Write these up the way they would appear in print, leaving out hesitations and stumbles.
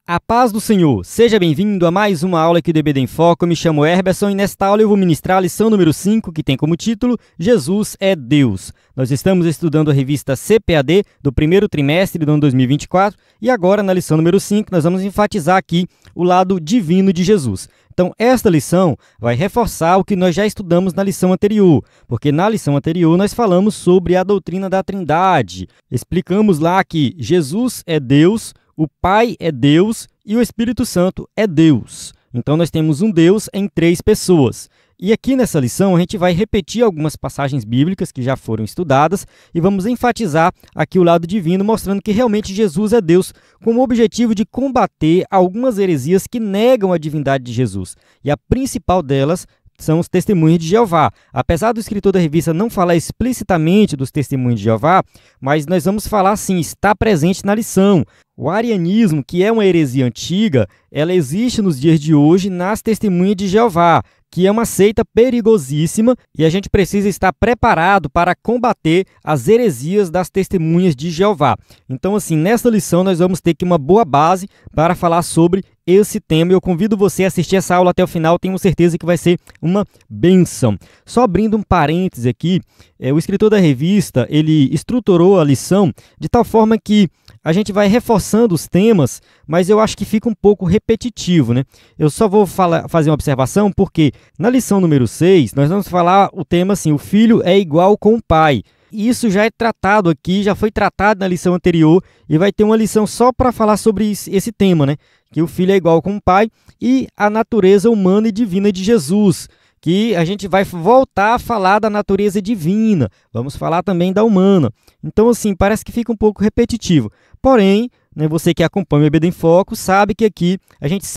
A paz do Senhor, seja bem-vindo a mais uma aula aqui do EBD em Foco. Eu me chamo Herberson e nesta aula eu vou ministrar a lição número 5, que tem como título Jesus é Deus. Nós estamos estudando a revista CPAD do primeiro trimestre do ano 2024 e agora na lição número 5 nós vamos enfatizar aqui o lado divino de Jesus. Então, esta lição vai reforçar o que nós já estudamos na lição anterior, porque na lição anterior nós falamos sobre a doutrina da Trindade. Explicamos lá que Jesus é Deus, o Pai é Deus e o Espírito Santo é Deus. Então, nós temos um Deus em 3 pessoas. E aqui nessa lição a gente vai repetir algumas passagens bíblicas que já foram estudadas e vamos enfatizar aqui o lado divino, mostrando que realmente Jesus é Deus, com o objetivo de combater algumas heresias que negam a divindade de Jesus. E a principal delas são os testemunhos de Jeová. Apesar do escritor da revista não falar explicitamente dos testemunhos de Jeová, mas nós vamos falar sim, está presente na lição. O arianismo, que é uma heresia antiga, ela existe nos dias de hoje nas testemunhas de Jeová, que é uma seita perigosíssima e a gente precisa estar preparado para combater as heresias das testemunhas de Jeová. Então, assim, nesta lição nós vamos ter aqui uma boa base para falar sobre esse tema. Eu convido você a assistir essa aula até o final, tenho certeza que vai ser uma bênção. Só abrindo um parêntese aqui, o escritor da revista, ele estruturou a lição de tal forma que a gente vai reforçando os temas, mas eu acho que fica um pouco repetitivo, né? Eu só vou fazer uma observação porque na lição número 6 nós vamos falar o tema assim, o filho é igual com o pai. E isso já é tratado aqui, já foi tratado na lição anterior e vai ter uma lição só para falar sobre esse tema, né? Que o filho é igual com o pai e a natureza humana e divina de Jesus, que a gente vai voltar a falar da natureza divina, vamos falar também da humana. Então, assim, parece que fica um pouco repetitivo. Porém, né, você que acompanha o EBD em Foco sabe que aqui a gente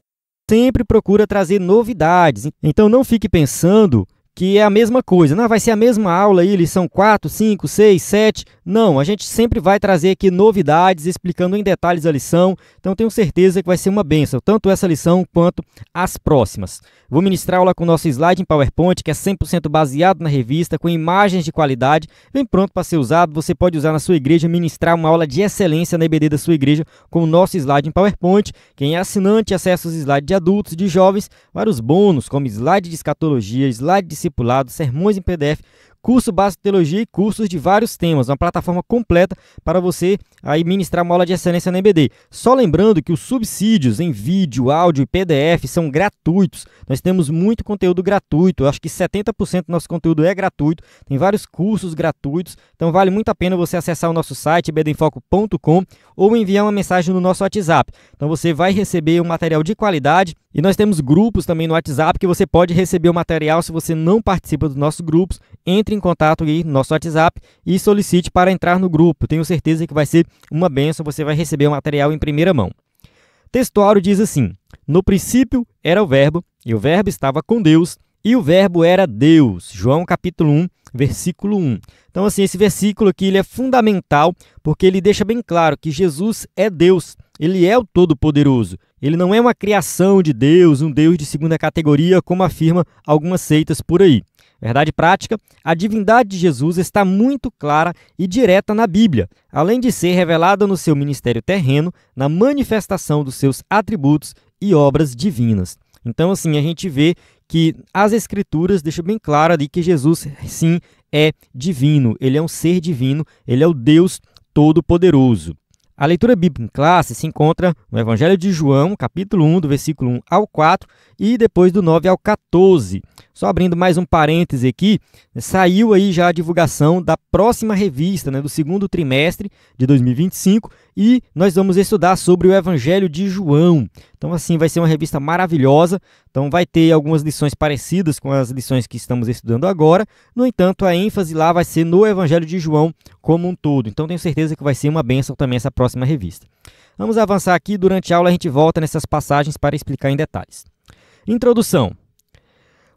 sempre procura trazer novidades. Então, não fique pensando que é a mesma coisa. Não, vai ser a mesma aula aí, lição 4, 5, 6, 7. Não, a gente sempre vai trazer aqui novidades, explicando em detalhes a lição. Então, tenho certeza que vai ser uma bênção, tanto essa lição quanto as próximas. Vou ministrar aula com o nosso slide em PowerPoint, que é 100% baseado na revista, com imagens de qualidade, bem pronto para ser usado. Você pode usar na sua igreja, ministrar uma aula de excelência na EBD da sua igreja com o nosso slide em PowerPoint. Quem é assinante acessa os slides de adultos e de jovens, vários bônus, como slide de escatologia, slide de discipulado, sermões em PDF, curso básico de teologia e cursos de vários temas, uma plataforma completa para você aí ministrar uma aula de excelência na EBD. Só lembrando que os subsídios em vídeo, áudio e PDF são gratuitos. Nós temos muito conteúdo gratuito, eu acho que 70% do nosso conteúdo é gratuito, tem vários cursos gratuitos, então vale muito a pena você acessar o nosso site, ebdenfoco.com, ou enviar uma mensagem no nosso WhatsApp. Então você vai receber um material de qualidade e nós temos grupos também no WhatsApp que você pode receber o material. Se você não participa dos nossos grupos, entre em contato aí no nosso WhatsApp e solicite para entrar no grupo. Tenho certeza que vai ser uma bênção, você vai receber o material em primeira mão. Textuário diz assim: no princípio era o verbo, e o verbo estava com Deus, e o verbo era Deus. João capítulo 1, versículo 1. Então, assim, esse versículo aqui ele é fundamental porque ele deixa bem claro que Jesus é Deus. Ele é o Todo-Poderoso. Ele não é uma criação de Deus, um Deus de segunda categoria, como afirma algumas seitas por aí. Verdade prática, a divindade de Jesus está muito clara e direta na Bíblia, além de ser revelada no seu ministério terreno, na manifestação dos seus atributos e obras divinas. Então, assim, a gente vê que as Escrituras deixam bem claro ali que Jesus, sim, é divino. Ele é um ser divino, ele é o Deus Todo-Poderoso. A leitura bíblica em classe se encontra no Evangelho de João, capítulo 1, do versículo 1 ao 4 e depois do 9 ao 14. Só abrindo mais um parêntese aqui, saiu aí já a divulgação da próxima revista, né, do segundo trimestre de 2025 e nós vamos estudar sobre o Evangelho de João. Então, assim, vai ser uma revista maravilhosa, então vai ter algumas lições parecidas com as lições que estamos estudando agora, no entanto, a ênfase lá vai ser no Evangelho de João como um todo. Então, tenho certeza que vai ser uma bênção também essa próxima revista. Vamos avançar aqui, durante a aula a gente volta nessas passagens para explicar em detalhes. Introdução.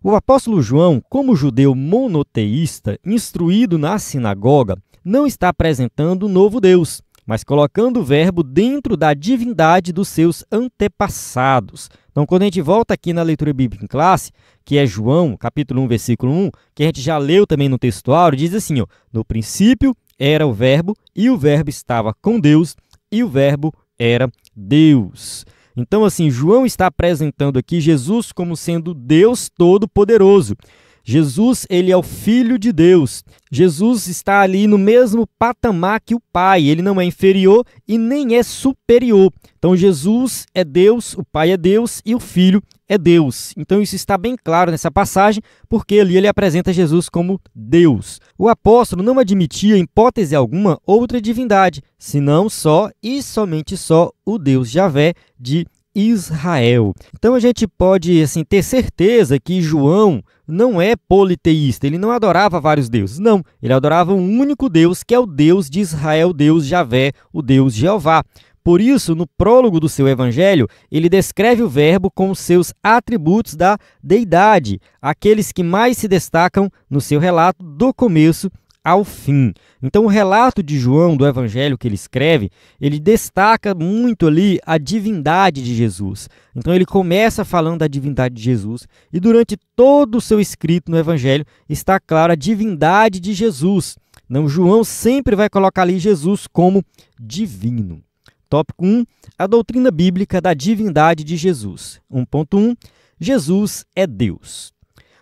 O apóstolo João, como judeu monoteísta, instruído na sinagoga, não está apresentando um novo Deus, mas colocando o verbo dentro da divindade dos seus antepassados. Então, quando a gente volta aqui na leitura bíblica em classe, que é João, capítulo 1, versículo 1, que a gente já leu também no textuário, diz assim, ó, no princípio era o verbo, e o verbo estava com Deus, e o verbo era Deus. Então, assim, João está apresentando aqui Jesus como sendo Deus Todo-Poderoso. Jesus, ele é o Filho de Deus. Jesus está ali no mesmo patamar que o Pai. Ele não é inferior e nem é superior. Então, Jesus é Deus, o Pai é Deus e o Filho é Deus. Então, isso está bem claro nessa passagem, porque ali ele apresenta Jesus como Deus. O apóstolo não admitia, em hipótese alguma, outra divindade, senão só e somente só o Deus Javé de Israel. Então, a gente pode assim, ter certeza que João não é politeísta, ele não adorava vários deuses, não, ele adorava um único Deus, que é o Deus de Israel, o Deus Javé, o Deus Jeová. Por isso, no prólogo do seu evangelho, ele descreve o Verbo com os seus atributos da deidade, aqueles que mais se destacam no seu relato do começo ao fim. Então, o relato de João, do evangelho que ele escreve, ele destaca muito ali a divindade de Jesus. Então, ele começa falando da divindade de Jesus e durante todo o seu escrito no evangelho está clara a divindade de Jesus. Então, João sempre vai colocar ali Jesus como divino. Tópico 1, a doutrina bíblica da divindade de Jesus. 1.1, Jesus é Deus.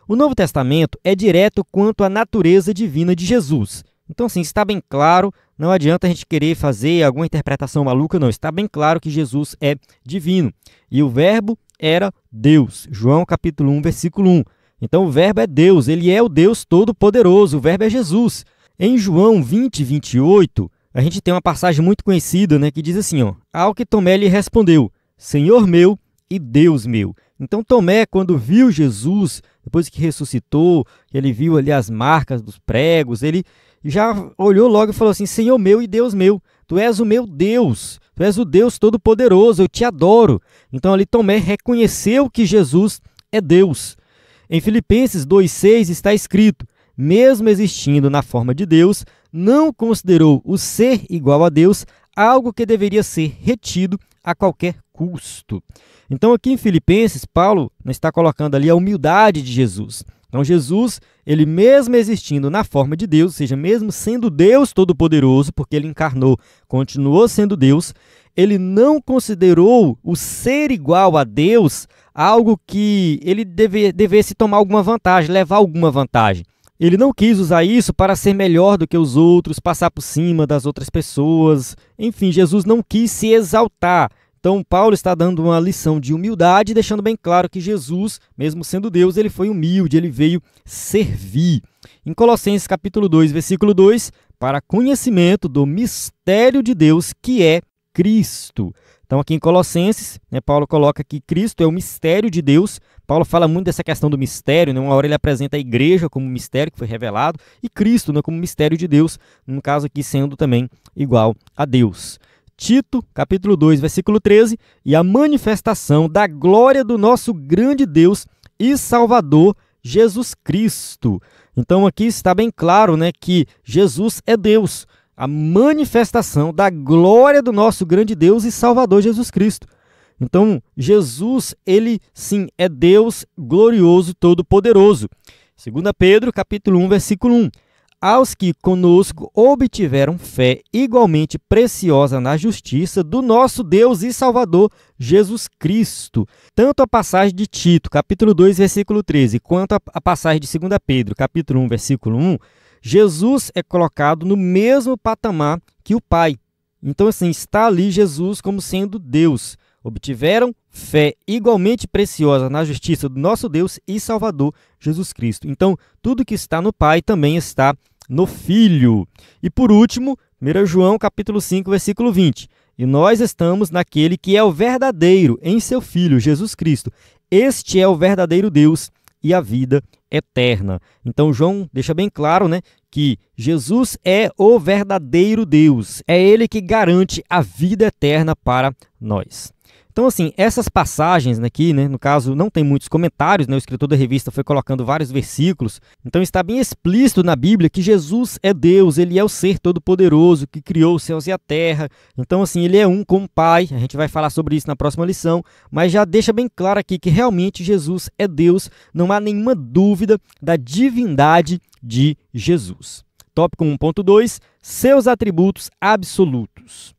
O Novo Testamento é direto quanto à natureza divina de Jesus. Então, assim, está bem claro, não adianta a gente querer fazer alguma interpretação maluca, não. Está bem claro que Jesus é divino. E o Verbo era Deus. João capítulo 1, versículo 1. Então, o Verbo é Deus, ele é o Deus Todo-Poderoso, o Verbo é Jesus. Em João 20, 28, a gente tem uma passagem muito conhecida, né, que diz assim, ó, ao que Tomé lhe respondeu, Senhor meu e Deus meu. Então, Tomé, quando viu Jesus, depois que ressuscitou, ele viu ali as marcas dos pregos, ele já olhou logo e falou assim, Senhor meu e Deus meu, tu és o meu Deus, tu és o Deus Todo-Poderoso, eu te adoro. Então, ali Tomé reconheceu que Jesus é Deus. Em Filipenses 2,6 está escrito, mesmo existindo na forma de Deus, não considerou o ser igual a Deus algo que deveria ser retido a qualquer custo. Então, aqui em Filipenses, Paulo está colocando ali a humildade de Jesus. Então, Jesus, ele mesmo existindo na forma de Deus, ou seja, mesmo sendo Deus Todo-Poderoso, porque ele encarnou, continuou sendo Deus, ele não considerou o ser igual a Deus algo que ele devesse tomar alguma vantagem, levar alguma vantagem. Ele não quis usar isso para ser melhor do que os outros, passar por cima das outras pessoas. Enfim, Jesus não quis se exaltar. Então, Paulo está dando uma lição de humildade, deixando bem claro que Jesus, mesmo sendo Deus, ele foi humilde, ele veio servir. Em Colossenses capítulo 2, versículo 2, para conhecimento do mistério de Deus, que é Cristo. Então, aqui em Colossenses, Paulo coloca que Cristo é o mistério de Deus. Paulo fala muito dessa questão do mistério, uma hora ele apresenta a igreja como mistério que foi revelado e Cristo como mistério de Deus, no caso aqui sendo também igual a Deus. Tito, capítulo 2, versículo 13, e a manifestação da glória do nosso grande Deus e Salvador, Jesus Cristo. Então, aqui está bem claro, que Jesus é Deus. A manifestação da glória do nosso grande Deus e Salvador Jesus Cristo. Então, Jesus, ele sim é Deus glorioso, todo-poderoso. 2 Pedro, capítulo 1, versículo 1. Aos que conosco obtiveram fé igualmente preciosa na justiça do nosso Deus e Salvador Jesus Cristo. Tanto a passagem de Tito, capítulo 2, versículo 13, quanto a passagem de 2 Pedro, capítulo 1, versículo 1, Jesus é colocado no mesmo patamar que o Pai. Então, assim, está ali Jesus como sendo Deus. Obtiveram fé igualmente preciosa na justiça do nosso Deus e Salvador Jesus Cristo. Então, tudo que está no Pai também está no Filho. E por último, 1 João capítulo 5, versículo 20. E nós estamos naquele que é o verdadeiro, em seu Filho, Jesus Cristo. Este é o verdadeiro Deus e a vida eterna. Então, João deixa bem claro, que Jesus é o verdadeiro Deus. É ele que garante a vida eterna para nós. Então, assim, essas passagens aqui, no caso, não tem muitos comentários, o escritor da revista foi colocando vários versículos, então está bem explícito na Bíblia que Jesus é Deus, ele é o ser todo-poderoso que criou os céus e a terra, então, assim, ele é um com o Pai, a gente vai falar sobre isso na próxima lição, mas já deixa bem claro aqui que realmente Jesus é Deus, não há nenhuma dúvida da divindade de Jesus. Tópico 1.2, seus atributos absolutos.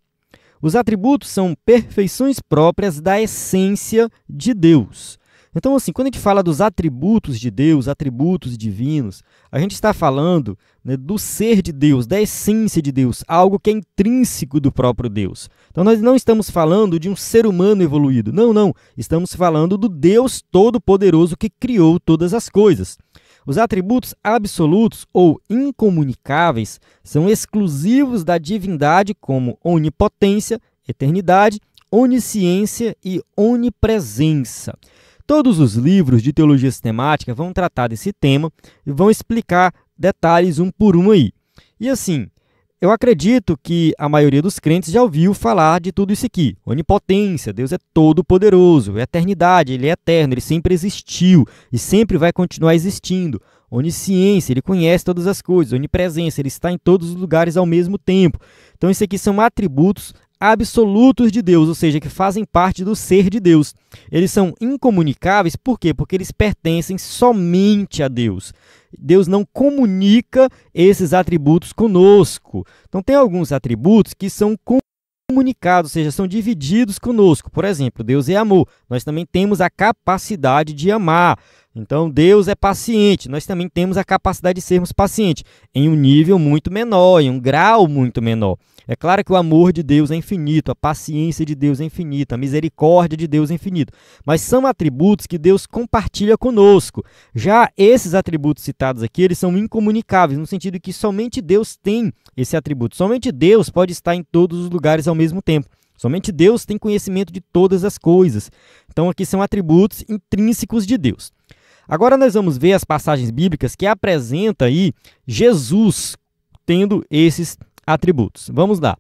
Os atributos são perfeições próprias da essência de Deus. Então, assim, quando a gente fala dos atributos de Deus, atributos divinos, a gente está falando, né, do ser de Deus, da essência de Deus, algo que é intrínseco do próprio Deus. Então, nós não estamos falando de um ser humano evoluído. Não, não. Estamos falando do Deus Todo-Poderoso que criou todas as coisas. Os atributos absolutos ou incomunicáveis são exclusivos da divindade, como onipotência, eternidade, onisciência e onipresença. Todos os livros de teologia sistemática vão tratar desse tema e vão explicar detalhes um por um aí. E assim, eu acredito que a maioria dos crentes já ouviu falar de tudo isso aqui. Onipotência, Deus é todo-poderoso. Eternidade, Ele é eterno, Ele sempre existiu e sempre vai continuar existindo. Onisciência, Ele conhece todas as coisas. Onipresença, Ele está em todos os lugares ao mesmo tempo. Então, isso aqui são atributos absolutos de Deus, ou seja, que fazem parte do ser de Deus. Eles são incomunicáveis, por quê? Porque eles pertencem somente a Deus. Deus não comunica esses atributos conosco. Então, tem alguns atributos que são comunicados, ou seja, são divididos conosco. Por exemplo, Deus é amor. Nós também temos a capacidade de amar. Então, Deus é paciente. Nós também temos a capacidade de sermos pacientes, em um nível muito menor, em um grau muito menor. É claro que o amor de Deus é infinito, a paciência de Deus é infinita, a misericórdia de Deus é infinita. Mas são atributos que Deus compartilha conosco. Já esses atributos citados aqui, eles são incomunicáveis, no sentido que somente Deus tem esse atributo. Somente Deus pode estar em todos os lugares ao mesmo tempo. Somente Deus tem conhecimento de todas as coisas. Então, aqui são atributos intrínsecos de Deus. Agora nós vamos ver as passagens bíblicas que apresentam aí Jesus tendo esses atributos. Vamos lá.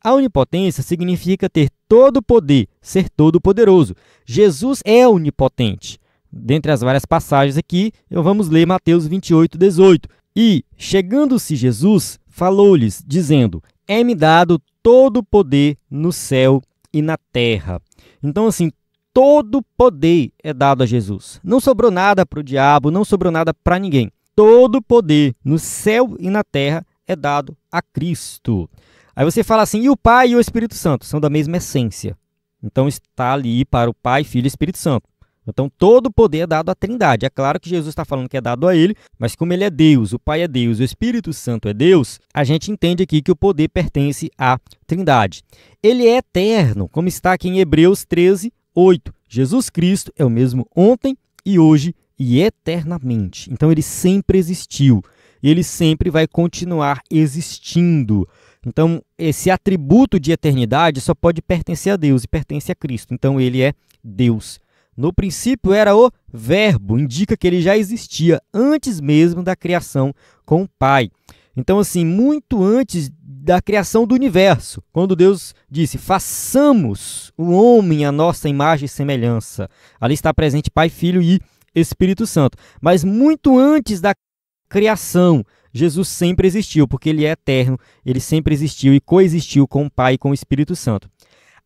A onipotência significa ter todo o poder, ser todo poderoso. Jesus é onipotente. Dentre as várias passagens aqui, vamos ler Mateus 28, 18. E, chegando-se Jesus, falou-lhes, dizendo: é-me dado todo o poder no céu e na terra. Então, assim, todo poder é dado a Jesus. Não sobrou nada para o diabo, não sobrou nada para ninguém. Todo poder no céu e na terra é dado a Cristo. Aí você fala assim, e o Pai e o Espírito Santo são da mesma essência. Então está ali para o Pai, Filho e Espírito Santo. Então todo o poder é dado à Trindade. É claro que Jesus está falando que é dado a Ele, mas como Ele é Deus, o Pai é Deus, o Espírito Santo é Deus, a gente entende aqui que o poder pertence à Trindade. Ele é eterno, como está aqui em Hebreus 13, 8. Jesus Cristo é o mesmo ontem e hoje e eternamente. Então ele sempre existiu. E ele sempre vai continuar existindo. Então, esse atributo de eternidade só pode pertencer a Deus e pertence a Cristo. Então, ele é Deus. No princípio era o Verbo, indica que ele já existia antes mesmo da criação com o Pai. Então, assim, muito antes da criação do universo, quando Deus disse, façamos o homem à nossa imagem e semelhança. Ali está presente Pai, Filho e Espírito Santo. Mas muito antes da criação, Jesus sempre existiu, porque ele é eterno, ele sempre existiu e coexistiu com o Pai e com o Espírito Santo.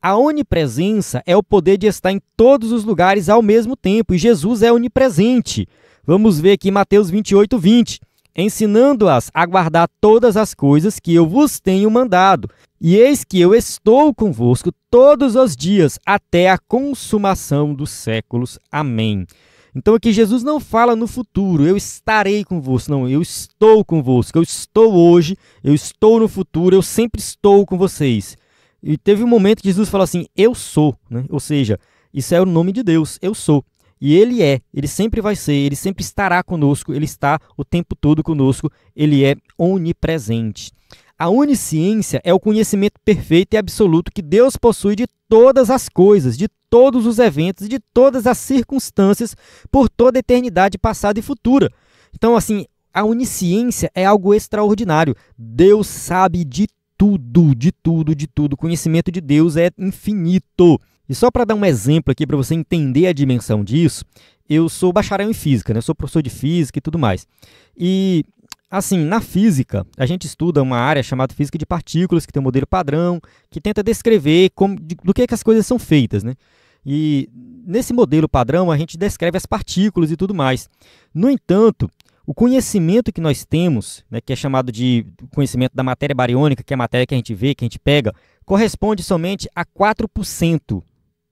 A onipresença é o poder de estar em todos os lugares ao mesmo tempo, e Jesus é onipresente. Vamos ver aqui Mateus 28, 20. Ensinando-as a guardar todas as coisas que eu vos tenho mandado. E eis que eu estou convosco todos os dias, até a consumação dos séculos. Amém. Então aqui Jesus não fala no futuro, eu estarei convosco. Não, eu estou convosco, eu estou hoje, eu estou no futuro, eu sempre estou com vocês. E teve um momento que Jesus falou assim, eu sou, né? Ou seja, isso é o nome de Deus, eu sou. E ele é, ele sempre vai ser, ele sempre estará conosco, ele está o tempo todo conosco, ele é onipresente. A onisciência é o conhecimento perfeito e absoluto que Deus possui de todas as coisas, de todos os eventos, de todas as circunstâncias, por toda a eternidade passada e futura. Então, assim, a onisciência é algo extraordinário. Deus sabe de tudo, de tudo, de tudo. O conhecimento de Deus é infinito. E só para dar um exemplo aqui, para você entender a dimensão disso, eu sou bacharel em física, né? Eu sou professor de física e tudo mais. E assim, na física, a gente estuda uma área chamada física de partículas, que tem um modelo padrão, que tenta descrever do que as coisas são feitas, né? E nesse modelo padrão, a gente descreve as partículas e tudo mais. No entanto, O conhecimento que nós temos, né, que é chamado de conhecimento da matéria bariônica, que é a matéria que a gente vê, que a gente pega, corresponde somente a 4%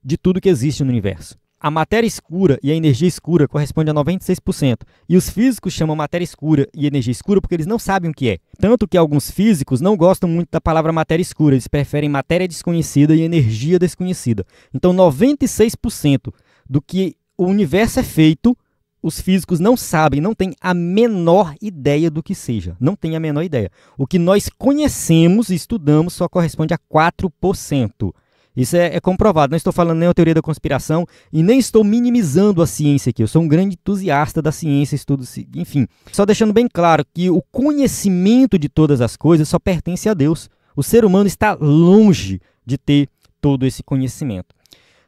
de tudo que existe no universo. A matéria escura e a energia escura correspondem a 96%. E os físicos chamam matéria escura e energia escura porque eles não sabem o que é. Tanto que alguns físicos não gostam muito da palavra matéria escura, eles preferem matéria desconhecida e energia desconhecida. Então, 96% do que o universo é feito, os físicos não sabem, não têm a menor ideia do que seja. Não têm a menor ideia. O que nós conhecemos e estudamos só corresponde a 4%. Isso é comprovado. Não estou falando nem a teoria da conspiração e nem estou minimizando a ciência aqui. Eu sou um grande entusiasta da ciência, estudo, enfim. Só deixando bem claro que o conhecimento de todas as coisas só pertence a Deus. O ser humano está longe de ter todo esse conhecimento.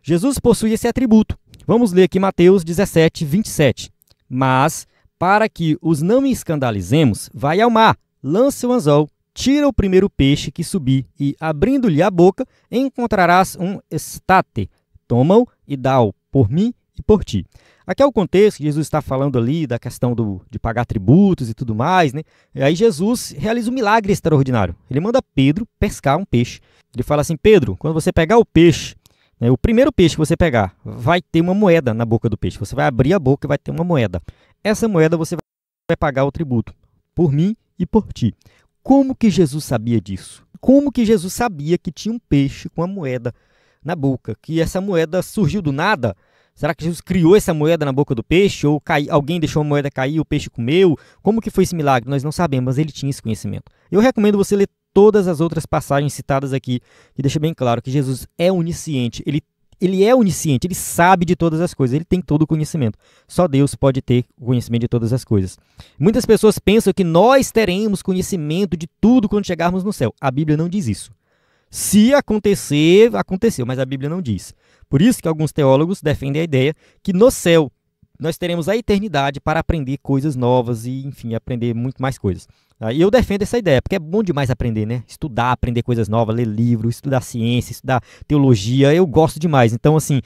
Jesus possui esse atributo. Vamos ler aqui Mateus 17, 27. Mas, para que os não me escandalizemos, vai ao mar, lança o anzol, tira o primeiro peixe que subir e, abrindo-lhe a boca, encontrarás um estate. Toma-o e dá-o por mim e por ti. Aqui é o contexto que Jesus está falando ali da questão de pagar tributos e tudo mais, né? E aí Jesus realiza um milagre extraordinário. Ele manda Pedro pescar um peixe. Ele fala assim, Pedro, quando você pegar o peixe, né, o primeiro peixe que você pegar, vai ter uma moeda na boca do peixe. Você vai abrir a boca e vai ter uma moeda. Essa moeda você vai pagar o tributo por mim e por ti. Como que Jesus sabia disso? Como que Jesus sabia que tinha um peixe com a moeda na boca? Que essa moeda surgiu do nada? Será que Jesus criou essa moeda na boca do peixe? Ou alguém deixou a moeda cair e o peixe comeu? Como que foi esse milagre? Nós não sabemos, mas ele tinha esse conhecimento. Eu recomendo você ler todas as outras passagens citadas aqui, que deixa bem claro que Jesus é onisciente. Ele é onisciente, ele sabe de todas as coisas, ele tem todo o conhecimento. Só Deus pode ter o conhecimento de todas as coisas. Muitas pessoas pensam que nós teremos conhecimento de tudo quando chegarmos no céu. A Bíblia não diz isso. Se acontecer, aconteceu, mas a Bíblia não diz. Por isso que alguns teólogos defendem a ideia que no céu nós teremos a eternidade para aprender coisas novas e, enfim, aprender muito mais coisas. E eu defendo essa ideia, porque é bom demais aprender, né? Estudar, aprender coisas novas, ler livros, estudar ciência, estudar teologia, eu gosto demais. Então, assim,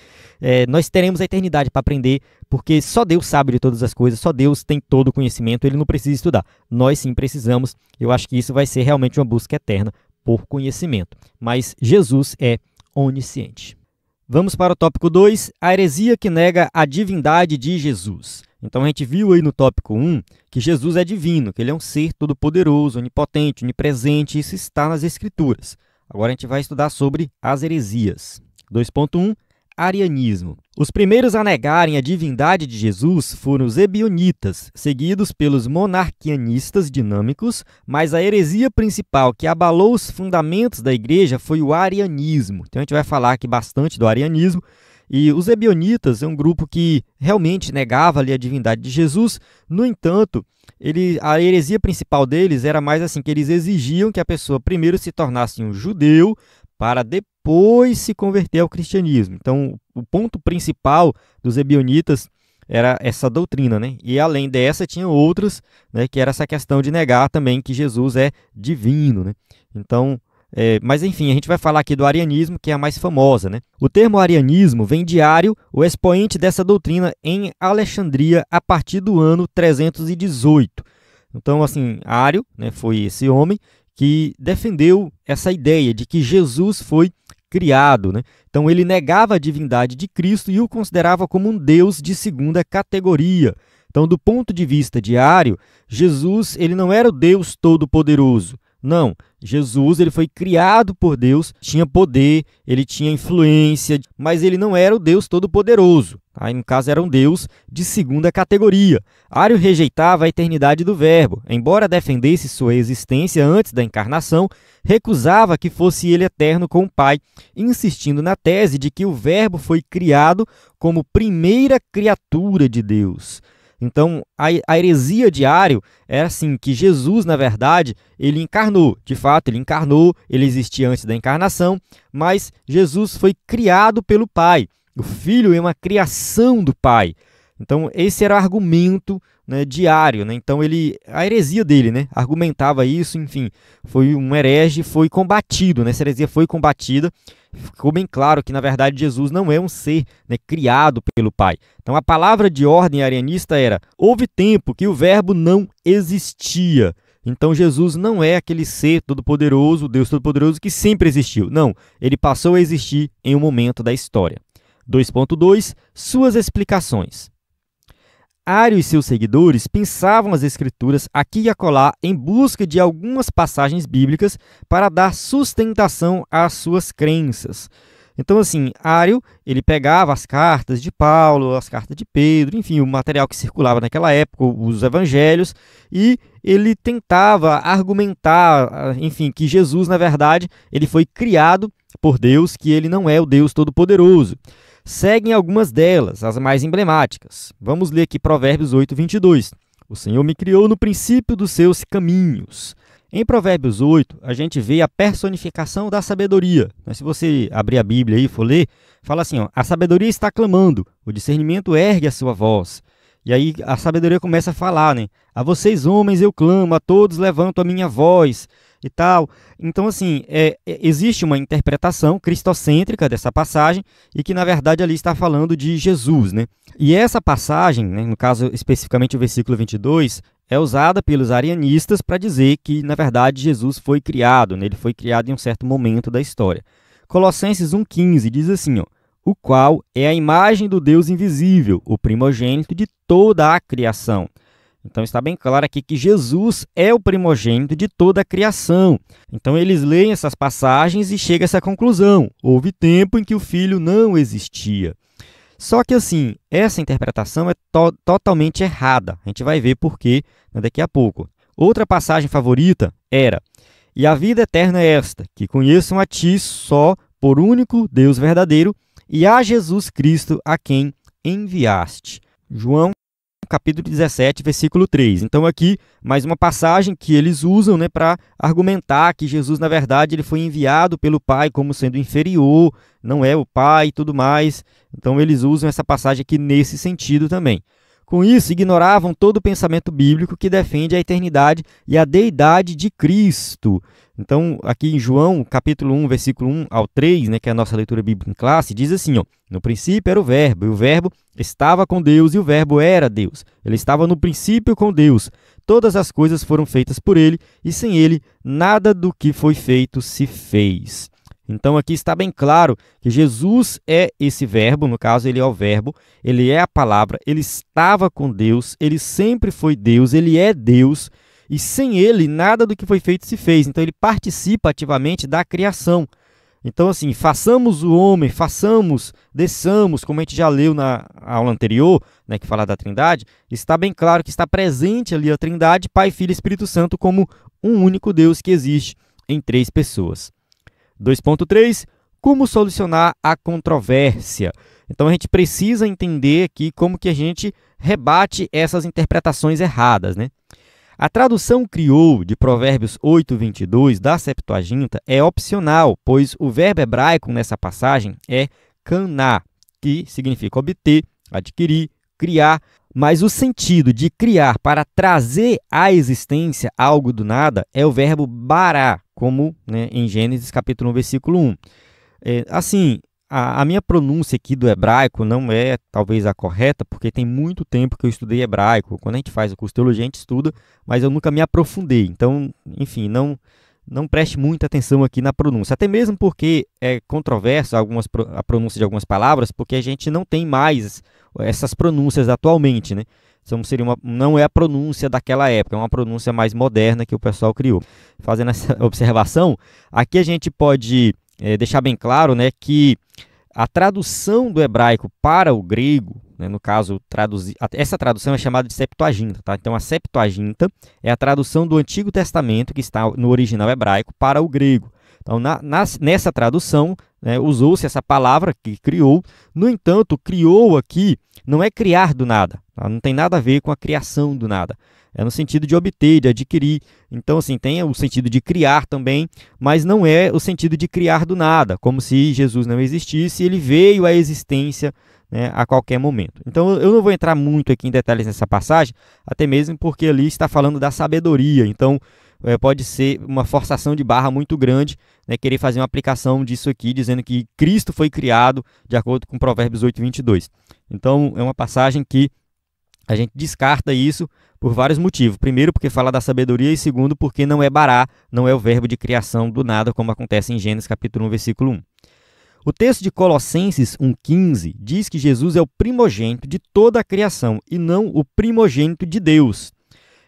nós teremos a eternidade para aprender, porque só Deus sabe de todas as coisas, só Deus tem todo o conhecimento, ele não precisa estudar. Nós sim precisamos, eu acho que isso vai ser realmente uma busca eterna por conhecimento. Mas Jesus é onisciente. Vamos para o tópico 2, a heresia que nega a divindade de Jesus. Então a gente viu aí no tópico 1 que Jesus é divino, que ele é um ser todo-poderoso, onipotente, onipresente, isso está nas Escrituras. Agora a gente vai estudar sobre as heresias. 2.1, arianismo. Os primeiros a negarem a divindade de Jesus foram os ebionitas, seguidos pelos monarquianistas dinâmicos, mas a heresia principal que abalou os fundamentos da igreja foi o arianismo. Então a gente vai falar aqui bastante do arianismo. E os ebionitas é um grupo que realmente negava ali a divindade de Jesus. No entanto, a heresia principal deles era mais assim, que eles exigiam que a pessoa primeiro se tornasse um judeu para depois se converter ao cristianismo. Então, o ponto principal dos ebionitas era essa doutrina, né? E além dessa, tinha outras, né, que era essa questão de negar também que Jesus é divino, né? Então, mas enfim, a gente vai falar aqui do arianismo, que é a mais famosa, né? O termo arianismo vem de Ário, o expoente dessa doutrina em Alexandria, a partir do ano 318. Então, assim, Ário, né, foi esse homem que defendeu essa ideia de que Jesus foi criado, né? Então, ele negava a divindade de Cristo e o considerava como um Deus de segunda categoria. Então, do ponto de vista de Ário, Jesus ele não era o Deus todo-poderoso. Não, Jesus ele foi criado por Deus, tinha poder, ele tinha influência, mas ele não era o Deus todo-poderoso. Aí, no caso, era um Deus de segunda categoria. Ário rejeitava a eternidade do Verbo. Embora defendesse sua existência antes da encarnação, recusava que fosse ele eterno com o Pai, insistindo na tese de que o Verbo foi criado como primeira criatura de Deus. Então, a heresia de Ário era assim, que Jesus, na verdade, ele encarnou. De fato, ele encarnou, ele existia antes da encarnação, mas Jesus foi criado pelo Pai. O Filho é uma criação do Pai. Então, esse era o argumento, né, de Ário, né? Então, a heresia dele, né, argumentava isso, enfim, foi um herege, foi combatido, né? Essa heresia foi combatida ficou bem claro que, na verdade, Jesus não é um ser, né, criado pelo Pai. Então, a palavra de ordem arianista era: houve tempo que o verbo não existia. Então, Jesus não é aquele ser todo-poderoso, Deus todo-poderoso, que sempre existiu. Não, ele passou a existir em um momento da história. 2.2. Suas explicações. Ario e seus seguidores pensavam as Escrituras aqui e acolá em busca de algumas passagens bíblicas para dar sustentação às suas crenças. Então, assim, Ario, ele pegava as cartas de Paulo, as cartas de Pedro, enfim, o material que circulava naquela época, os evangelhos, e ele tentava argumentar, enfim, que Jesus, na verdade, ele foi criado por Deus, que ele não é o Deus Todo-Poderoso. Seguem algumas delas, as mais emblemáticas. Vamos ler aqui Provérbios 8:22. O Senhor me criou no princípio dos seus caminhos. Em Provérbios 8, a gente vê a personificação da sabedoria. Mas se você abrir a Bíblia e for ler, fala assim, ó, a sabedoria está clamando, o discernimento ergue a sua voz. E aí a sabedoria começa a falar, né? A vocês, homens, eu clamo, a todos levanto a minha voz e tal. Então, assim, existe uma interpretação cristocêntrica dessa passagem e que, na verdade, ali está falando de Jesus, né? E essa passagem, né, no caso, especificamente o versículo 22, é usada pelos arianistas para dizer que, na verdade, Jesus foi criado, né? Ele foi criado em um certo momento da história. Colossenses 1,15 diz assim, ó, o qual é a imagem do Deus invisível, o primogênito de toda a criação. Então está bem claro aqui que Jesus é o primogênito de toda a criação. Então eles leem essas passagens e chegam a essa conclusão. Houve tempo em que o Filho não existia. Só que assim, essa interpretação é totalmente errada. A gente vai ver por quê, né, daqui a pouco. Outra passagem favorita era: e a vida eterna é esta, que conheçam a ti só por único Deus verdadeiro e a Jesus Cristo a quem enviaste. João capítulo 17, versículo 3. Então aqui, mais uma passagem que eles usam, né, para argumentar que Jesus, na verdade, ele foi enviado pelo Pai como sendo inferior, não é o Pai e tudo mais. Então eles usam essa passagem aqui nesse sentido também. Com isso, ignoravam todo o pensamento bíblico que defende a eternidade e a deidade de Cristo. Então, aqui em João, capítulo 1, versículo 1 ao 3, né, que é a nossa leitura bíblica em classe, diz assim, ó, no princípio era o Verbo, e o Verbo estava com Deus, e o Verbo era Deus. Ele estava no princípio com Deus. Todas as coisas foram feitas por ele, e sem ele, nada do que foi feito se fez. Então, aqui está bem claro que Jesus é esse verbo, no caso, ele é o verbo, ele é a palavra, ele estava com Deus, ele sempre foi Deus, ele é Deus, e sem ele, nada do que foi feito se fez. Então, ele participa ativamente da criação. Então, assim, façamos o homem, desçamos, como a gente já leu na aula anterior, né, que fala da Trindade, está bem claro que está presente ali a Trindade, Pai, Filho e Espírito Santo, como um único Deus que existe em 3 pessoas. 2.3. Como solucionar a controvérsia? Então, a gente precisa entender aqui como que a gente rebate essas interpretações erradas, né? A tradução criou de Provérbios 8:22 da Septuaginta é opcional, pois o verbo hebraico nessa passagem é caná, que significa obter, adquirir, criar, mas o sentido de criar para trazer à existência algo do nada é o verbo bará, como, né, em Gênesis capítulo 1, versículo 1. Assim, a minha pronúncia aqui do hebraico não é talvez a correta, porque tem muito tempo que eu estudei hebraico. Quando a gente faz o curso de teologia, a gente estuda, mas eu nunca me aprofundei. Então, enfim, não preste muita atenção aqui na pronúncia. Até mesmo porque é controverso a pronúncia de algumas palavras, porque a gente não tem mais essas pronúncias atualmente, né? Então, não é a pronúncia daquela época, é uma pronúncia mais moderna que o pessoal criou. Fazendo essa observação, aqui a gente pode deixar bem claro, né, que a tradução do hebraico para o grego, né, no caso, essa tradução é chamada de Septuaginta. Tá? Então, a Septuaginta é a tradução do Antigo Testamento, que está no original hebraico, para o grego. Então, nessa tradução, né, usou-se essa palavra que criou. No entanto, criou aqui não é criar do nada, tá? Não tem nada a ver com a criação do nada. É no sentido de obter, de adquirir. Então, assim, tem o sentido de criar também, mas não é o sentido de criar do nada, como se Jesus não existisse, ele veio à existência, né, a qualquer momento. Então, eu não vou entrar muito aqui em detalhes nessa passagem, até mesmo porque ali está falando da sabedoria. Então, pode ser uma forçação de barra muito grande, né, querer fazer uma aplicação disso aqui, dizendo que Cristo foi criado de acordo com Provérbios 8:22. Então, é uma passagem que a gente descarta isso por vários motivos. Primeiro, porque fala da sabedoria, e segundo, porque não é bará, não é o verbo de criação do nada, como acontece em Gênesis capítulo 1, versículo 1. O texto de Colossenses 1,15 diz que Jesus é o primogênito de toda a criação e não o primogênito de Deus.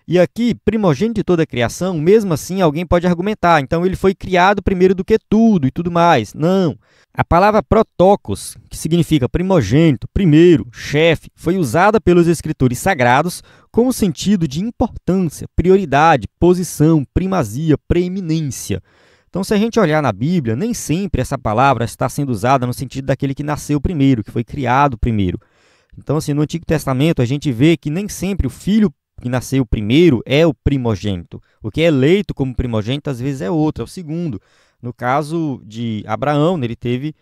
E aqui, primogênito de toda a criação, mesmo assim alguém pode argumentar, então ele foi criado primeiro do que tudo e tudo mais. Não. A palavra protokos, que significa primogênito, primeiro, chefe, foi usada pelos escritores sagrados com o sentido de importância, prioridade, posição, primazia, preeminência. Então, se a gente olhar na Bíblia, nem sempre essa palavra está sendo usada no sentido daquele que nasceu primeiro, que foi criado primeiro. Então, assim, no Antigo Testamento, a gente vê que nem sempre o filho que nasceu primeiro é o primogênito. O que é eleito como primogênito, às vezes, é outro, é o segundo. No caso de Abraão, ele teve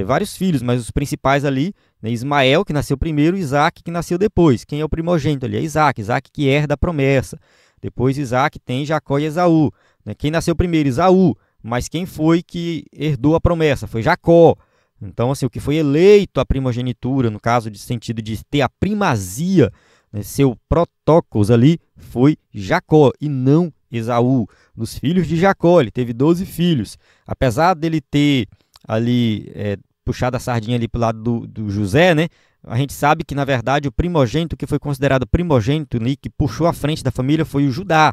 vários filhos, mas os principais ali, né, Ismael, que nasceu primeiro, Isaac, que nasceu depois. Quem é o primogênito ali? É Isaac, Isaac que herda a promessa. Depois Isaac tem Jacó e Esaú. Né? Quem nasceu primeiro? Esaú. Mas quem foi que herdou a promessa? Foi Jacó. Então, assim, o que foi eleito a primogenitura, no caso de sentido de ter a primazia, né, seu protócolos ali, foi Jacó e não Esaú. Dos filhos de Jacó, ele teve 12 filhos. Apesar dele ter ali puxado a sardinha ali para o lado do José, né, a gente sabe que, na verdade, o primogênito que foi considerado primogênito, né, que puxou a frente da família, foi o Judá.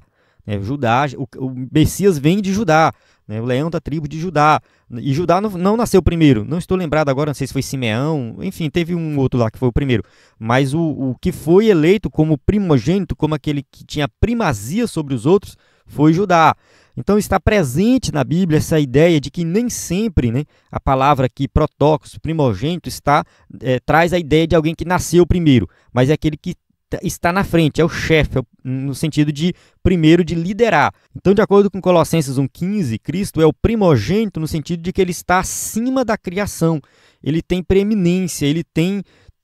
Judá, o Messias vem de Judá, né, o leão da tribo de Judá. E Judá não nasceu primeiro, não estou lembrado agora, não sei se foi Simeão, enfim, teve um outro lá que foi o primeiro. Mas o que foi eleito como primogênito, como aquele que tinha primazia sobre os outros, foi Judá. Então está presente na Bíblia essa ideia de que nem sempre, né, a palavra aqui, protócos, primogênito, traz a ideia de alguém que nasceu primeiro, mas é aquele que está na frente, é o chefe, no sentido de primeiro de liderar. Então, de acordo com Colossenses 1,15, Cristo é o primogênito no sentido de que ele está acima da criação, ele tem preeminência, ele tem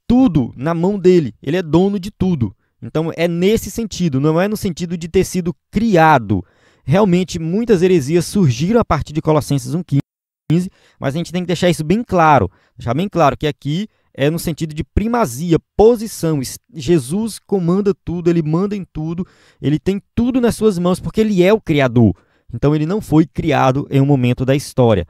tudo na mão dele, ele é dono de tudo. Então é nesse sentido, não é no sentido de ter sido criado. Realmente muitas heresias surgiram a partir de Colossenses 1,15, mas a gente tem que deixar isso bem claro que aqui é no sentido de primazia, posição. Jesus comanda tudo, ele manda em tudo, ele tem tudo nas suas mãos, porque ele é o Criador. Então ele não foi criado em um momento da história.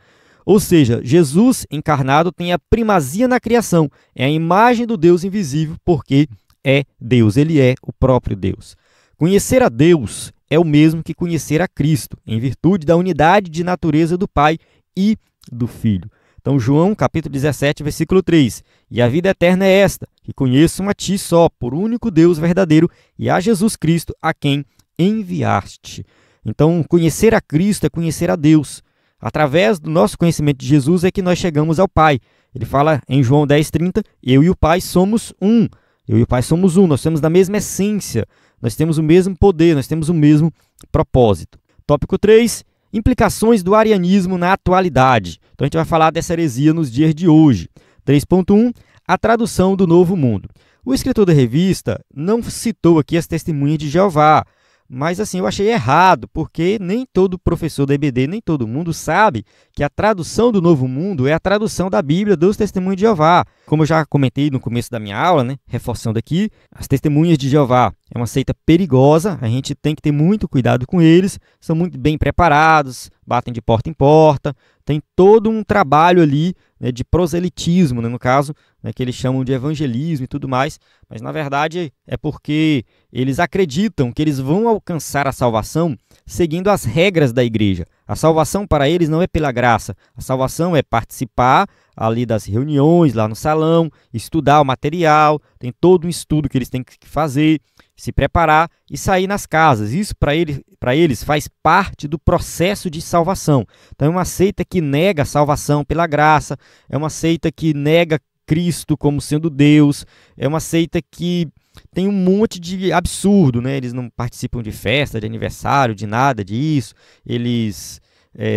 Ou seja, Jesus encarnado tem a primazia na criação, é a imagem do Deus invisível, porque é Deus, ele é o próprio Deus. Conhecer a Deus é o mesmo que conhecer a Cristo, em virtude da unidade de natureza do Pai e do Filho. Então, João, capítulo 17, versículo 3. E a vida eterna é esta, que conheçam a ti só, por único Deus verdadeiro, e a Jesus Cristo, a quem enviaste. Então, conhecer a Cristo é conhecer a Deus. Através do nosso conhecimento de Jesus é que nós chegamos ao Pai. Ele fala em João 10,30, eu e o Pai somos um. Eu e o Pai somos um, nós temos da mesma essência, nós temos o mesmo poder, nós temos o mesmo propósito. Tópico 3. Implicações do arianismo na atualidade. Então a gente vai falar dessa heresia nos dias de hoje. 3.1. A tradução do Novo Mundo. O escritor da revista não citou aqui as testemunhas de Jeová, mas assim, eu achei errado, porque nem todo professor da EBD, nem todo mundo sabe que a tradução do Novo Mundo é a tradução da Bíblia dos Testemunhos de Jeová. Como eu já comentei no começo da minha aula, né, reforçando aqui, as Testemunhas de Jeová é uma seita perigosa, a gente tem que ter muito cuidado com eles, são muito bem preparados, batem de porta em porta, tem todo um trabalho ali, né, de proselitismo, né, no caso, né, que eles chamam de evangelismo e tudo mais, mas na verdade é porque eles acreditam que eles vão alcançar a salvação seguindo as regras da igreja. A salvação para eles não é pela graça, a salvação é participar ali das reuniões, lá no salão, estudar o material, tem todo um estudo que eles têm que fazer, se preparar e sair nas casas. Isso para eles faz parte do processo de salvação. Então é uma seita que nega a salvação pela graça, é uma seita que nega Cristo como sendo Deus, é uma seita que tem um monte de absurdo, né? Eles não participam de festa, de aniversário, de nada disso, eles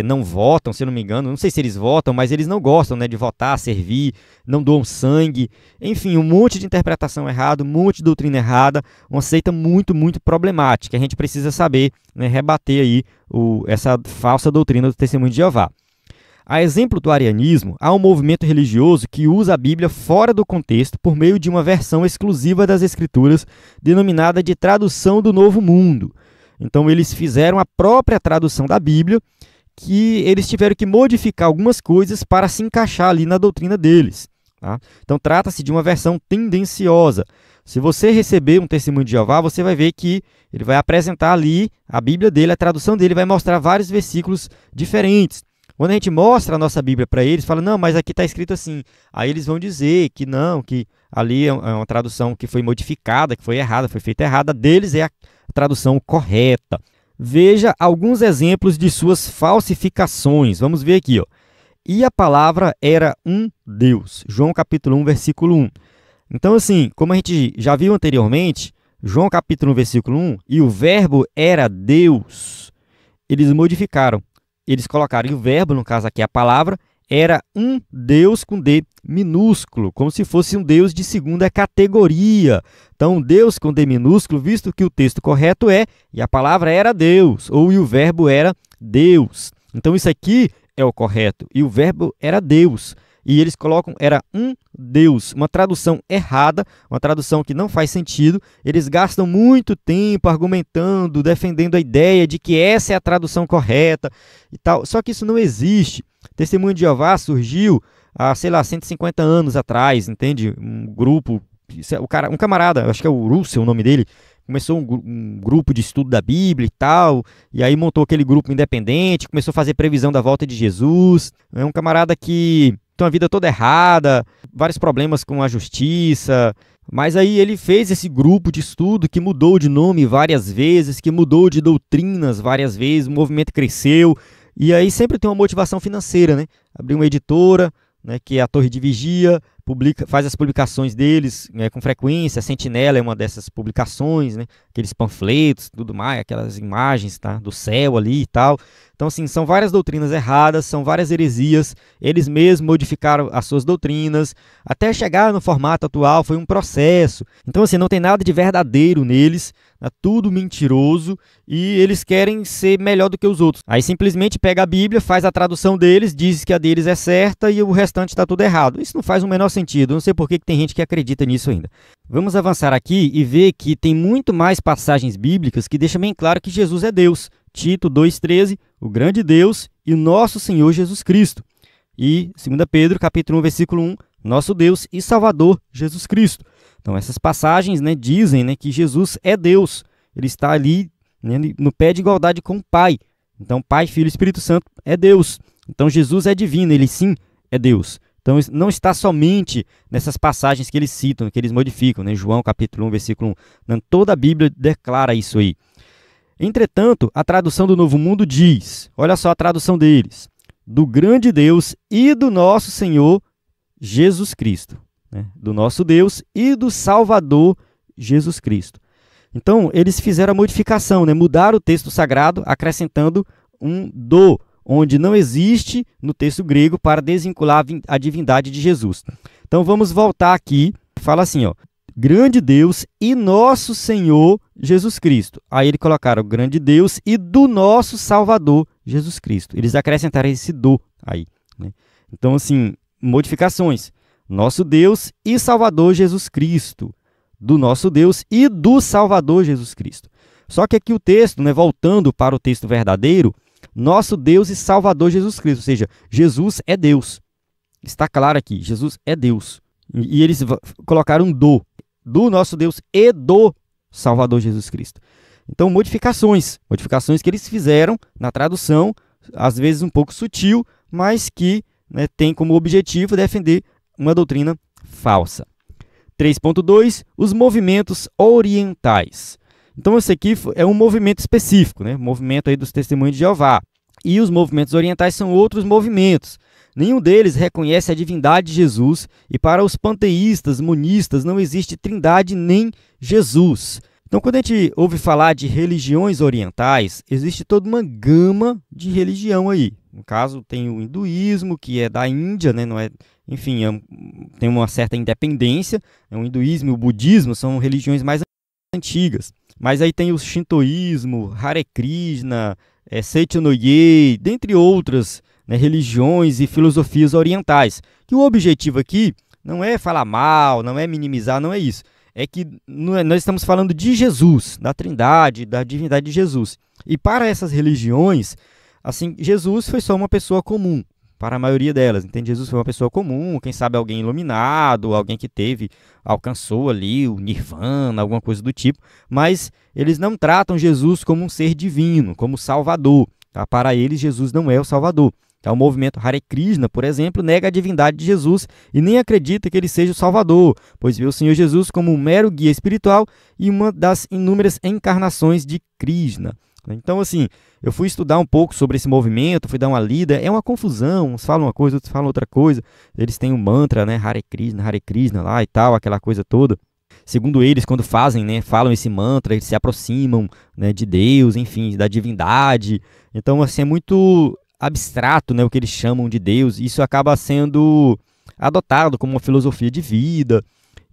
não votam, se eu não me engano, não sei se eles votam, mas eles não gostam, né, de votar, servir, não doam sangue, enfim, um monte de interpretação errada, um monte de doutrina errada, uma seita muito, muito problemática. A gente precisa saber, né, rebater aí essa falsa doutrina do Testemunho de Jeová. A exemplo do arianismo, há um movimento religioso que usa a Bíblia fora do contexto por meio de uma versão exclusiva das Escrituras, denominada de tradução do Novo Mundo. Então, eles fizeram a própria tradução da Bíblia, que eles tiveram que modificar algumas coisas para se encaixar ali na doutrina deles. Tá? Então, trata-se de uma versão tendenciosa. Se você receber um Testemunho de Jeová, você vai ver que ele vai apresentar ali a Bíblia dele, a tradução dele vai mostrar vários versículos diferentes. Quando a gente mostra a nossa Bíblia para eles, fala, não, mas aqui está escrito assim. Aí eles vão dizer que não, que ali é uma tradução que foi modificada, que foi errada, foi feita errada. Deles é a tradução correta. Veja alguns exemplos de suas falsificações. Vamos ver aqui, ó. E a palavra era um Deus. João capítulo 1, versículo 1. Então, assim, como a gente já viu anteriormente, João capítulo 1, versículo 1, e o verbo era Deus. Eles modificaram. Eles colocaram, e o verbo, no caso aqui a palavra, era um Deus com D minúsculo, como se fosse um Deus de segunda categoria. Então, Deus com D minúsculo, visto que o texto correto é, e a palavra era Deus, ou e o verbo era Deus. Então, isso aqui é o correto, e o verbo era Deus. E eles colocam, era um Deus, uma tradução errada, uma tradução que não faz sentido. Eles gastam muito tempo argumentando, defendendo a ideia de que essa é a tradução correta e tal. Só que isso não existe. Testemunho de Jeová surgiu há, 150 anos atrás, entende? Um grupo, um camarada, acho que é o Russell o nome dele, começou um grupo de estudo da Bíblia e tal, e aí montou aquele grupo independente, começou a fazer previsão da volta de Jesus. É um camarada que tem uma vida toda errada, vários problemas com a justiça, mas aí ele fez esse grupo de estudo que mudou de nome várias vezes, que mudou de doutrinas várias vezes, o movimento cresceu, e aí sempre tem uma motivação financeira, né? Abriu uma editora, né, que é a Torre de Vigia, faz as publicações deles, né, com frequência. A Sentinela é uma dessas publicações, né, aqueles panfletos, tudo mais, aquelas imagens, tá, do céu ali e tal. Então, assim, são várias doutrinas erradas, são várias heresias, eles mesmos modificaram as suas doutrinas, até chegar no formato atual foi um processo. Então, assim, não tem nada de verdadeiro neles, é tudo mentiroso, e eles querem ser melhor do que os outros. Aí simplesmente pega a Bíblia, faz a tradução deles, diz que a deles é certa e o restante está tudo errado. Isso não faz o menor sentido, eu não sei por que tem gente que acredita nisso ainda. Vamos avançar aqui e ver que tem muito mais passagens bíblicas que deixam bem claro que Jesus é Deus. Tito 2,13, o grande Deus e o nosso Senhor Jesus Cristo. E 2 Pedro, capítulo 1, versículo 1, nosso Deus e Salvador Jesus Cristo. Então, essas passagens, né, dizem, né, que Jesus é Deus. Ele está ali, né, no pé de igualdade com o Pai. Então, Pai, Filho e Espírito Santo é Deus. Então, Jesus é divino, ele sim é Deus. Então, não está somente nessas passagens que eles citam, que eles modificam, né? João capítulo 1, versículo 1. Não, toda a Bíblia declara isso aí. Entretanto, a tradução do Novo Mundo diz, olha só a tradução deles, do grande Deus e do nosso Senhor Jesus Cristo. Né? Do nosso Deus e do Salvador Jesus Cristo. Então, eles fizeram a modificação, né? Mudaram o texto sagrado, acrescentando um do, onde não existe no texto grego para desvincular a divindade de Jesus. Então, vamos voltar aqui, fala assim, ó, grande Deus e nosso Senhor Jesus Cristo. Aí eles colocaram grande Deus e do nosso Salvador Jesus Cristo. Eles acrescentaram esse do aí. Né? Então, assim, modificações. Nosso Deus e Salvador Jesus Cristo. Do nosso Deus e do Salvador Jesus Cristo. Só que aqui o texto, né, voltando para o texto verdadeiro, nosso Deus e Salvador Jesus Cristo. Ou seja, Jesus é Deus. Está claro aqui, Jesus é Deus. E eles colocaram do nosso Deus e do Salvador Jesus Cristo. Então, modificações que eles fizeram na tradução, às vezes um pouco sutil, mas que, né, tem como objetivo defender uma doutrina falsa. 3.2, os movimentos orientais. Então, esse aqui é um movimento específico, né? Movimento aí dos Testemunhos de Jeová. E os movimentos orientais são outros movimentos. Nenhum deles reconhece a divindade de Jesus, e para os panteístas, monistas, não existe trindade nem Jesus. Então, quando a gente ouve falar de religiões orientais, existe toda uma gama de religião aí. No caso, tem o hinduísmo, que é da Índia, né? Não é, enfim, tem uma certa independência. O hinduísmo e o budismo são religiões mais antigas. Mas aí tem o shintoísmo, Hare Krishna, Seichonoye, dentre outras, né, religiões e filosofias orientais. Que o objetivo aqui não é falar mal, não é minimizar, não é isso. É que nós estamos falando de Jesus, da Trindade, da divindade de Jesus. E para essas religiões, assim, Jesus foi só uma pessoa comum, para a maioria delas, entende? Jesus foi uma pessoa comum, quem sabe alguém iluminado, alguém que alcançou ali o nirvana, alguma coisa do tipo, mas eles não tratam Jesus como um ser divino, como Salvador. Tá? Para eles, Jesus não é o Salvador. Então, o movimento Hare Krishna, por exemplo, nega a divindade de Jesus e nem acredita que ele seja o Salvador, pois vê o Senhor Jesus como um mero guia espiritual e uma das inúmeras encarnações de Krishna. Então, assim, eu fui estudar um pouco sobre esse movimento, fui dar uma lida, é uma confusão, uns falam uma coisa, outros falam outra coisa. Eles têm um mantra, né, Hare Krishna lá e tal, aquela coisa toda. Segundo eles, quando fazem, né, falam esse mantra, eles se aproximam, né, de Deus, enfim, da divindade. Então, assim, é muito abstrato, né, o que eles chamam de Deus. Isso acaba sendo adotado como uma filosofia de vida.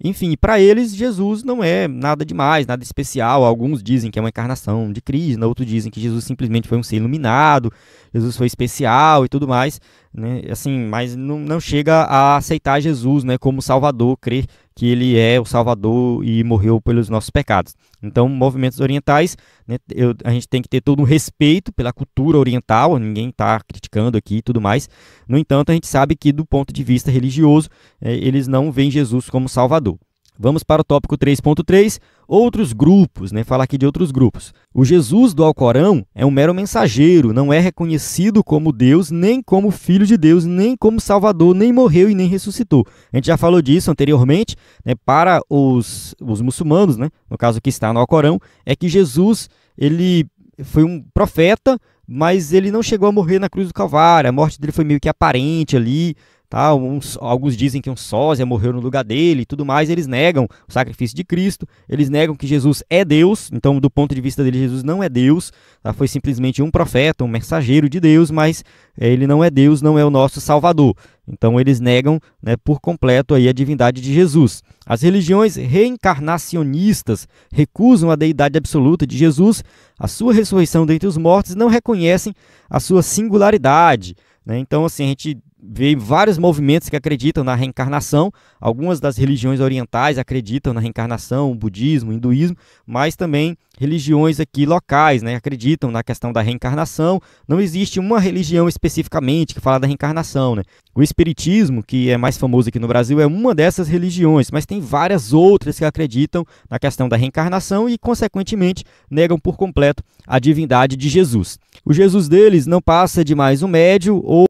Enfim, para eles, Jesus não é nada demais, nada especial. Alguns dizem que é uma encarnação de Krishna, outros dizem que Jesus simplesmente foi um ser iluminado, Jesus foi especial e tudo mais, né? Assim, mas não chega a aceitar Jesus, né, como Salvador, crer que ele é o Salvador e morreu pelos nossos pecados. Então, movimentos orientais, né, a gente tem que ter todo um respeito pela cultura oriental, ninguém está criticando aqui e tudo mais. No entanto, a gente sabe que, do ponto de vista religioso, eles não veem Jesus como Salvador. Vamos para o tópico 3.3, outros grupos, né? Falar aqui de outros grupos. O Jesus do Alcorão é um mero mensageiro, não é reconhecido como Deus, nem como Filho de Deus, nem como Salvador, nem morreu e nem ressuscitou. A gente já falou disso anteriormente, né? Para os muçulmanos, né? No caso que está no Alcorão, é que Jesus ele foi um profeta, mas ele não chegou a morrer na cruz do Calvário, a morte dele foi meio que aparente ali. Tá? Alguns dizem que um sósia morreu no lugar dele e tudo mais, eles negam o sacrifício de Cristo, eles negam que Jesus é Deus, então do ponto de vista dele, Jesus não é Deus, tá? Foi simplesmente um profeta, um mensageiro de Deus, mas ele não é Deus, não é o nosso Salvador. Então eles negam, né, por completo aí a divindade de Jesus. As religiões reencarnacionistas recusam a deidade absoluta de Jesus, a sua ressurreição dentre os mortos, não reconhecem a sua singularidade, né? Então, assim, a gente vê vários movimentos que acreditam na reencarnação. Algumas das religiões orientais acreditam na reencarnação, o budismo, o hinduísmo, mas também religiões aqui locais, né, acreditam na questão da reencarnação. Não existe uma religião especificamente que fala da reencarnação, né? O espiritismo, que é mais famoso aqui no Brasil, é uma dessas religiões, mas tem várias outras que acreditam na questão da reencarnação e, consequentemente, negam por completo a divindade de Jesus. O Jesus deles não passa de mais um médium ou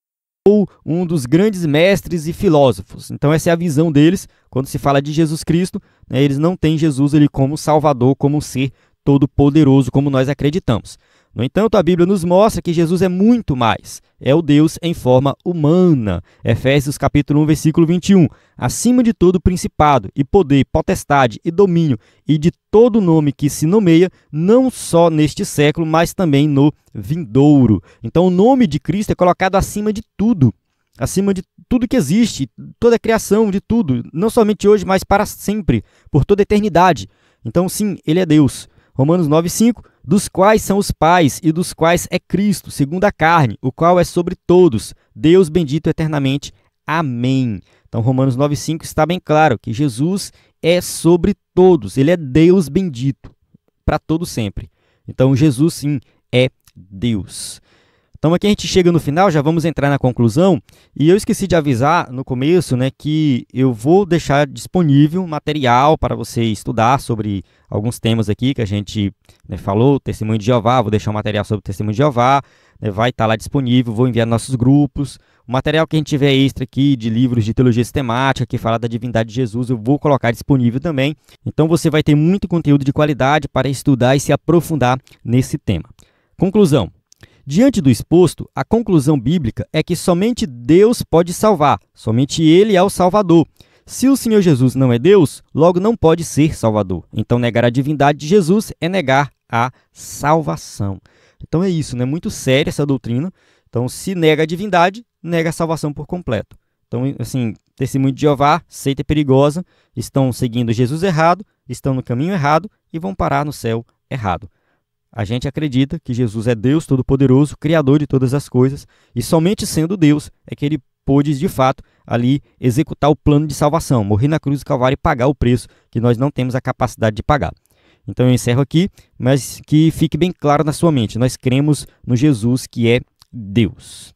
um dos grandes mestres e filósofos. Então essa é a visão deles quando se fala de Jesus Cristo, né? Eles não têm Jesus ele como Salvador, como um ser todo-poderoso, como nós acreditamos. No entanto, a Bíblia nos mostra que Jesus é muito mais. É o Deus em forma humana. Efésios capítulo 1, versículo 21. Acima de todo principado e poder, potestade e domínio e de todo nome que se nomeia, não só neste século, mas também no vindouro. Então o nome de Cristo é colocado acima de tudo que existe, toda a criação, de tudo, não somente hoje, mas para sempre, por toda a eternidade. Então sim, ele é Deus. Romanos 9,5, dos quais são os pais e dos quais é Cristo, segundo a carne, o qual é sobre todos, Deus bendito eternamente. Amém. Então Romanos 9,5 está bem claro que Jesus é sobre todos, ele é Deus bendito, para todo sempre. Então Jesus sim é Deus. Então aqui a gente chega no final, já vamos entrar na conclusão, e eu esqueci de avisar no começo, né, que eu vou deixar disponível material para você estudar sobre alguns temas aqui que a gente, né, falou, Testemunho de Jeová, vou deixar um material sobre o Testemunho de Jeová, né, vai estar lá disponível, vou enviar nos nossos grupos. O material que a gente tiver extra aqui de livros de teologia sistemática, que fala da divindade de Jesus, eu vou colocar disponível também. Então você vai ter muito conteúdo de qualidade para estudar e se aprofundar nesse tema. Conclusão. Diante do exposto, a conclusão bíblica é que somente Deus pode salvar, somente Ele é o Salvador. Se o Senhor Jesus não é Deus, logo não pode ser Salvador. Então, negar a divindade de Jesus é negar a salvação. Então é isso, né? Muito séria essa doutrina. Então, se nega a divindade, nega a salvação por completo. Então, assim, testemunho de Jeová, seita perigosa, estão seguindo Jesus errado, estão no caminho errado e vão parar no céu errado. A gente acredita que Jesus é Deus Todo-Poderoso, Criador de todas as coisas, e somente sendo Deus é que ele pôde, de fato, ali executar o plano de salvação, morrer na cruz do Calvário e pagar o preço que nós não temos a capacidade de pagar. Então eu encerro aqui, mas que fique bem claro na sua mente, nós cremos no Jesus que é Deus.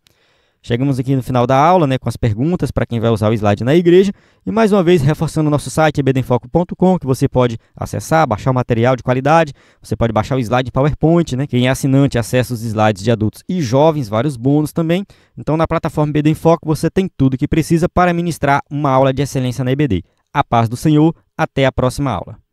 Chegamos aqui no final da aula, né, com as perguntas para quem vai usar o slide na igreja. E mais uma vez, reforçando o nosso site, ebedenfoco.com, que você pode acessar, baixar o material de qualidade. Você pode baixar o slide PowerPoint, né? Quem é assinante acessa os slides de adultos e jovens, vários bônus também. Então, na plataforma EBD em Foco, você tem tudo o que precisa para ministrar uma aula de excelência na EBD. A paz do Senhor, até a próxima aula.